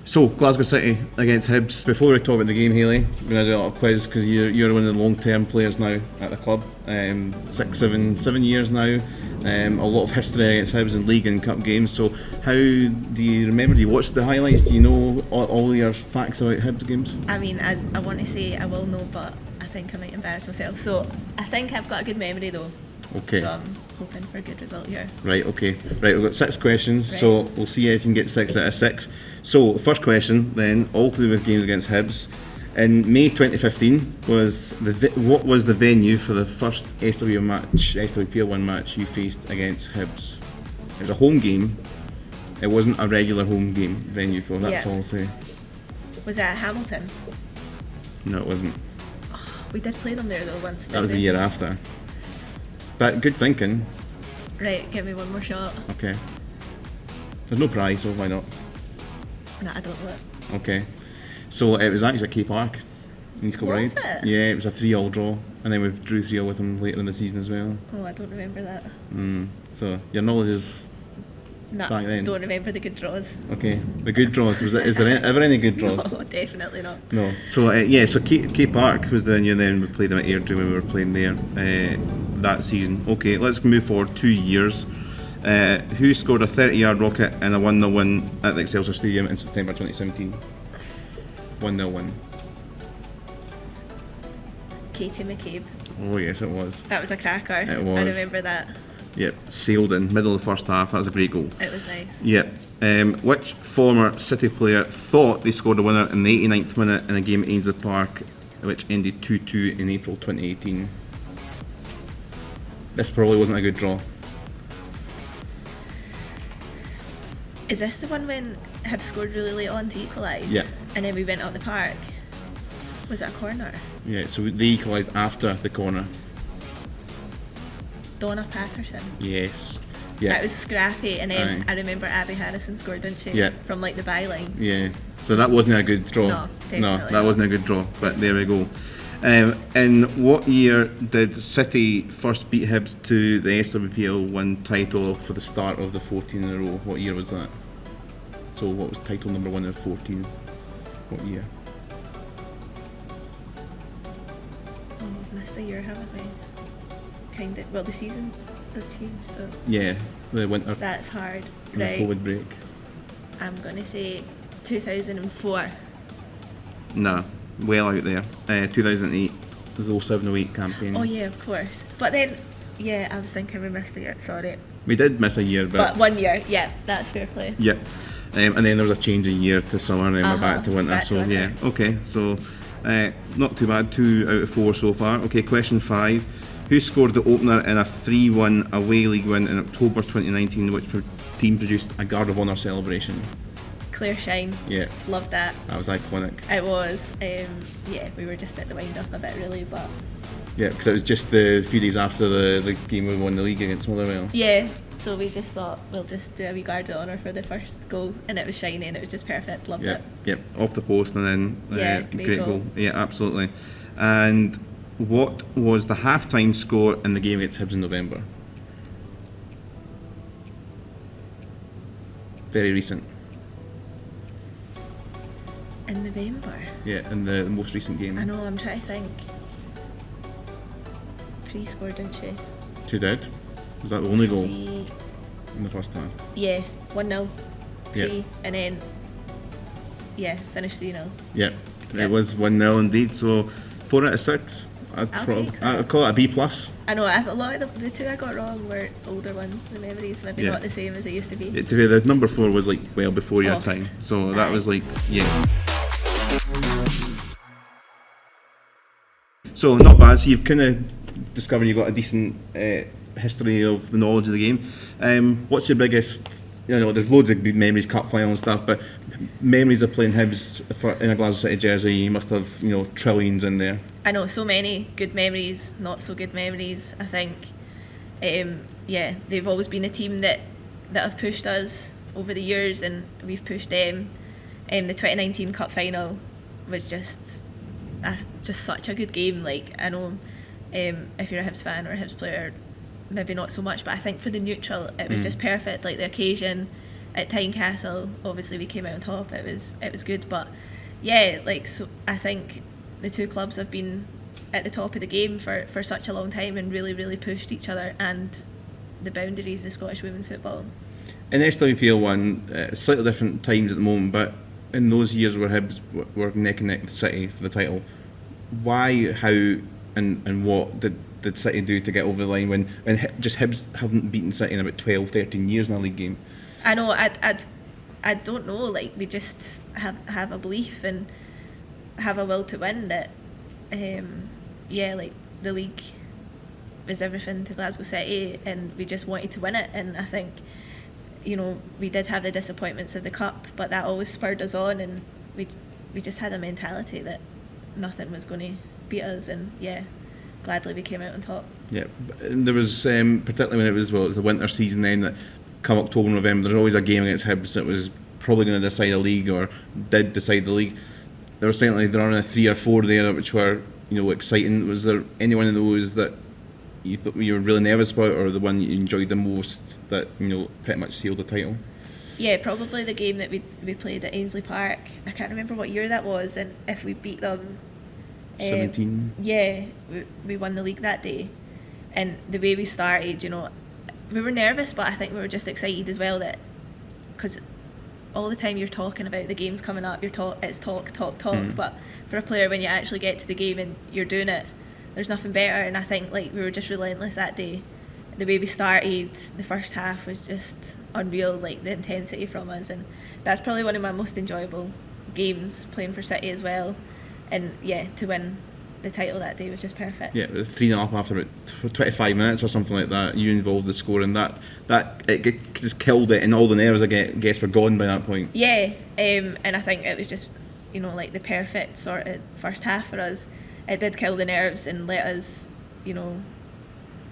So, Glasgow City against Hibs. Before we talk about the game, Hayley, we're going to do a little quiz because you're one of the long-term players now at the club. 7 years now. A lot of history against Hibs in league and cup games. So, how do you remember? Do you watch the highlights? Do you know all your facts about Hibs games? I mean, I want to say I will know, but I think I might embarrass myself. So, I think I've got a good memory though. Okay. So I'm hoping for a good result here. Right, okay. Right, we've got 6 questions, Right. so we'll see if you can get 6 out of 6. So, the first question then, all to do with games against Hibs. In May 2015, what was the venue for the first SWPL 1 match you faced against Hibs? It was a home game. It wasn't a regular home game venue, though, that's all I'll say. Was that Hamilton? No, it wasn't. We did play them there though once. That was didn't the we? year after. But good thinking. Right, give me one more shot. Okay. There's no prize, so why not? No, I don't know it. Okay. So it was actually at K Park in East Kilbride. Was it? Yeah, it was a 3-3 draw, and then we drew 3-3 with them later in the season as well. Oh, I don't remember that. So your knowledge is No, back then. don't remember the good draws. Okay. The good draws. Is there ever any good draws? No, definitely not. No. So so K Park was the venue, and then we played them at Airdrie when we were playing there that season. Okay, let's move forward 2 years. Who scored a 30-yard rocket and a 1-0 win at the Excelsior Stadium in September 2017? 1-0 win. Katie McCabe. Oh yes, it was. That was a cracker. It was. I remember that. Yep, sailed in middle of the first half. That was a great goal. It was nice. Yep. Which former City player thought they scored a winner in the 89th minute in a game at Ainslie Park, which ended 2-2 in April 2018? This probably wasn't a good draw. Is this the one when Hibs scored really late on to equalise? Yeah. And then we went up the park? Was it a corner? Yeah, so they equalised after the corner. Donna Patterson. Yes. That Yeah. was scrappy, and then Aye. I remember Abby Harrison scored, didn't she? Yeah. From like the byline. Yeah. So that wasn't a good draw. No, definitely that not. wasn't a good draw. But there we go. In what year did City first beat Hibs to the SWPL 1 title for the start of the 14 in a row? What year was that? So what was title number 1 of 14? What year? Oh, we've missed a year, haven't we? Kind of. Well, the seasons have changed, so Yeah, the winter that's hard. and the Right. COVID break. I'm gonna say 2004. Nah, well out there. 2008 was the 07-08 campaign. Oh yeah, of course. But then, yeah, I was thinking we missed a year. Sorry. We did miss a year, But 1 year, yeah, that's fair play. yeah. And then there was a change in year to summer, and then we're back to winter. back to So winter. yeah, okay. So not too bad. 2 out of 4 so far. Okay, question 5. Who scored the opener in a 3-1 away league win in October 2019, which team produced a Guard of Honour celebration? Claire Shine. Yeah, Loved that. that was iconic. It was. Yeah, we were just at the wind up a bit really, but Yeah, because it was just the few days after the game we won the league against Motherwell. yeah. So we just thought we'll just do a wee guard of honour for the first goal, and it was shiny and it was just perfect. Loved Yep, it. yep, off the post and then Yeah, great great goal. goal. Yeah, absolutely. And what was the half-time score in the game against Hibs in November? Very recent. In November. Yeah, in the most recent game. I know. I'm trying to think. Pre-scored, didn't she? Two did. Was that the only goal Pre- in the first half? Yeah, 1-0. Yeah. Pre, and then yeah, finished 3-0. Yeah, Yeah. it was 1-0 indeed. So 4 out of 6. I'll take that. I'd call it a B plus. I know. A lot of the two I got wrong were older ones. The memories maybe Yeah. not the same as they used to be. Yeah, to be the number 4 was like well before your Oft. time. So that Aye. was like So not bad. So you've kind of discovered you've got a decent history of the knowledge of the game. What's your biggest? You know, there's loads of good memories, cup final and stuff, but memories of playing Hibs in a Glasgow City jersey. You must have trillions in there. I know, so many good memories, not so good memories. I think, yeah, they've always been a team that have pushed us over the years, and we've pushed them. The 2019 cup final was just such a good game. Like, I know, if you're a Hibs fan or a Hibs player, maybe not so much, but I think for the neutral, it was just perfect. Like the occasion, at Tynecastle, obviously we came out on top. It was good, but yeah, like, so I think the two clubs have been at the top of the game for such a long time and really pushed each other and the boundaries of Scottish women's football. In SWPL 1, slightly different times at the moment, but in those years where Hibs were neck and neck with City for the title, why, how, and what did City do to get over the line when just Hibs haven't beaten City in about 12, 13 years in a league game? I know, I don't know, like, we just have a belief and have a will to win that, like, the league was everything to Glasgow City and we just wanted to win it. And I think, we did have the disappointments of the cup, but that always spurred us on, and we just had a mentality that nothing was going to beat us, and gladly we came out on top. Yeah, and there was particularly when it was the winter season then, that come October, November, there's always a game against Hibs that was probably going to decide a league or did decide the league. There were certainly a 3 or 4 there which were exciting. Was there anyone in those that you thought you were really nervous about, or the one you enjoyed the most that pretty much sealed the title? Yeah, probably the game that we played at Ainsley Park. I can't remember what year that was, and if we beat them 17. Yeah, we won the league that day. And the way we started, we were nervous, but I think we were just excited as well, that because all the time you're talking about the games coming up, it's talk. But for a player, when you actually get to the game and you're doing it, there's nothing better. And I think, like, we were just relentless that day. The way we started, the first half was just unreal, like the intensity from us, and that's probably one of my most enjoyable games, playing for City as well. And to win the title that day was just perfect. Yeah, it was 3-0 up after about 25 minutes or something like that. You involved the score, and that it just killed it, and all the nerves, I guess, were gone by that point. Yeah, and I think it was just like the perfect sort of first half for us. It did kill the nerves and let us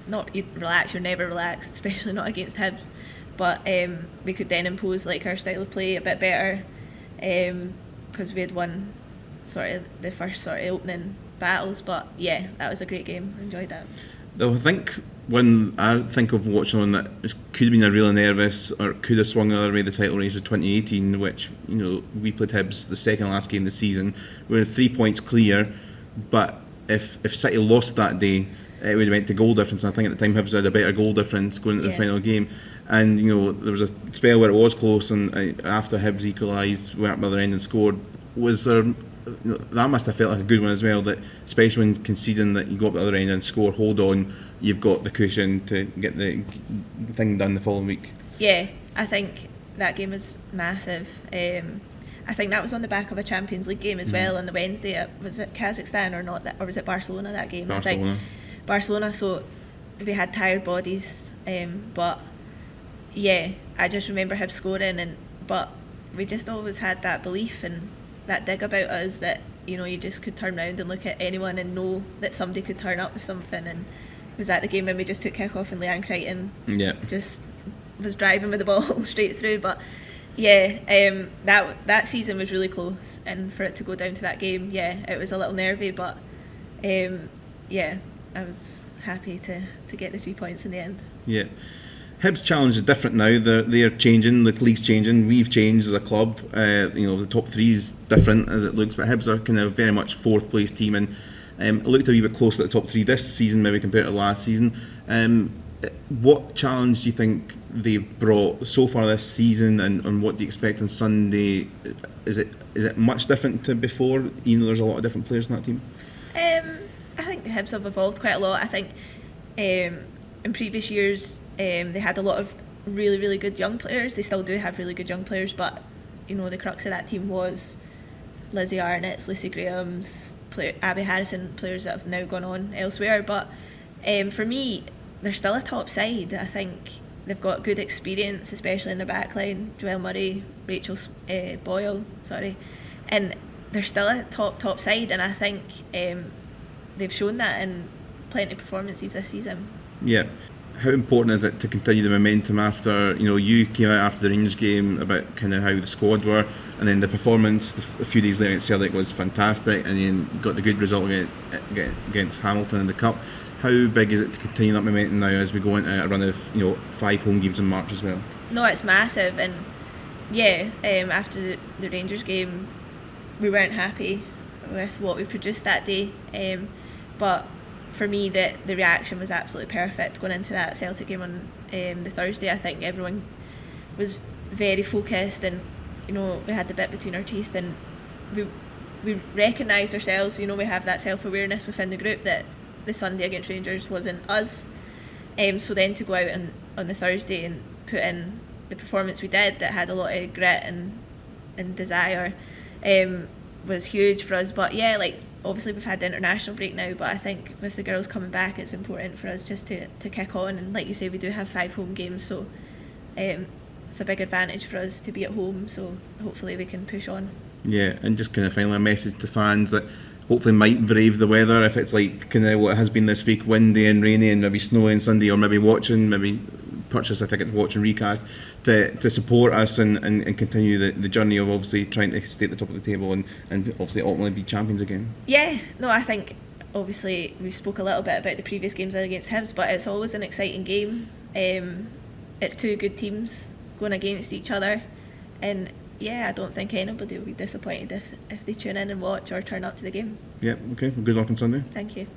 not relax. You're never relaxed, especially not against Hibs, but we could then impose like our style of play a bit better, because we had won sort of the first sort of opening battles. But that was a great game. Enjoyed that. Though I think when I think of watching on that, it could have been a really nervous, or could have swung the other way, the title race of 2018, which we played Hibs the second last game of the season. We were 3 points clear, but if City lost that day, it would have went to goal difference. And I think at the time Hibs had a better goal difference going into the final game. And there was a spell where it was close, and after Hibs equalised, went up the other end and scored. Was there? That must have felt like a good one as well. That especially when conceding, that you go up the other end and score, hold on, you've got the cushion to get the thing done the following week. Yeah, I think that game was massive. I think that was on the back of a Champions League game as well on the Wednesday. Was it Kazakhstan or not? Or was it Barcelona that game? Barcelona. I think Barcelona. So we had tired bodies, but I just remember him scoring, but we just always had that belief and that dig about us that you just could turn around and look at anyone and know that somebody could turn up with something. And it was at the game when we just took kick-off and Leanne Crichton just was driving with the ball straight through. But that season was really close, and for it to go down to that game, it was a little nervy, but I was happy to get the 3 points in the end. Yeah. Hibs' challenge is different now. They're changing. The league's changing. We've changed as a club. The top 3 is different as it looks, but Hibs are kind of very much fourth place team, and it looked a wee bit closer to the top 3 this season, maybe compared to last season. What challenge do you think they've brought so far this season, and what do you expect on Sunday? Is it much different to before, even though there's a lot of different players in that team? I think the Hibs have evolved quite a lot. I think in previous years they had a lot of really, really good young players. They still do have really good young players, but the crux of that team was Lizzie Arnett's, Lucy Graham's, Abby Harrison, players that have now gone on elsewhere. But for me, they're still a top side. I think they've got good experience, especially in the back line. Joelle Murray, Rachel Boyle, and they're still a top side. And I think they've shown that in plenty of performances this season. Yeah. How important is it to continue the momentum after, you came out after the Rangers game about kind of how the squad were, and then the performance a few days later against Celtic was fantastic, and then got the good result against Hamilton in the Cup. How big is it to continue that momentum now as we go into a run of 5 home games in March as well? No, it's massive, and Yeah, after the Rangers game, we weren't happy with what we produced that day. But for me, the reaction was absolutely perfect going into that Celtic game on the Thursday. I think everyone was very focused, and we had the bit between our teeth, and we recognised ourselves. We have that self-awareness within the group that the Sunday against Rangers wasn't us. So then to go out on the Thursday and put in the performance we did, that had a lot of grit and desire, was huge for us. But yeah, obviously we've had the international break now, but I think with the girls coming back, it's important for us just to kick on. And like you say, we do have 5 home games, so it's a big advantage for us to be at home. So hopefully we can push on. Yeah, and just kind of finally a message to fans that hopefully might brave the weather if it's like kind of what it has been this week, windy and rainy and maybe snowy on Sunday, or maybe purchase a ticket to watch and recast to support us and continue the journey of obviously trying to stay at the top of the table and obviously ultimately be champions again. Yeah, no, I think obviously we spoke a little bit about the previous games against Hibs, but it's always an exciting game. It's 2 good teams going against each other, and yeah, I don't think anybody will be disappointed if they tune in and watch or turn up to the game. Yeah, okay, well, good luck on Sunday. Thank you.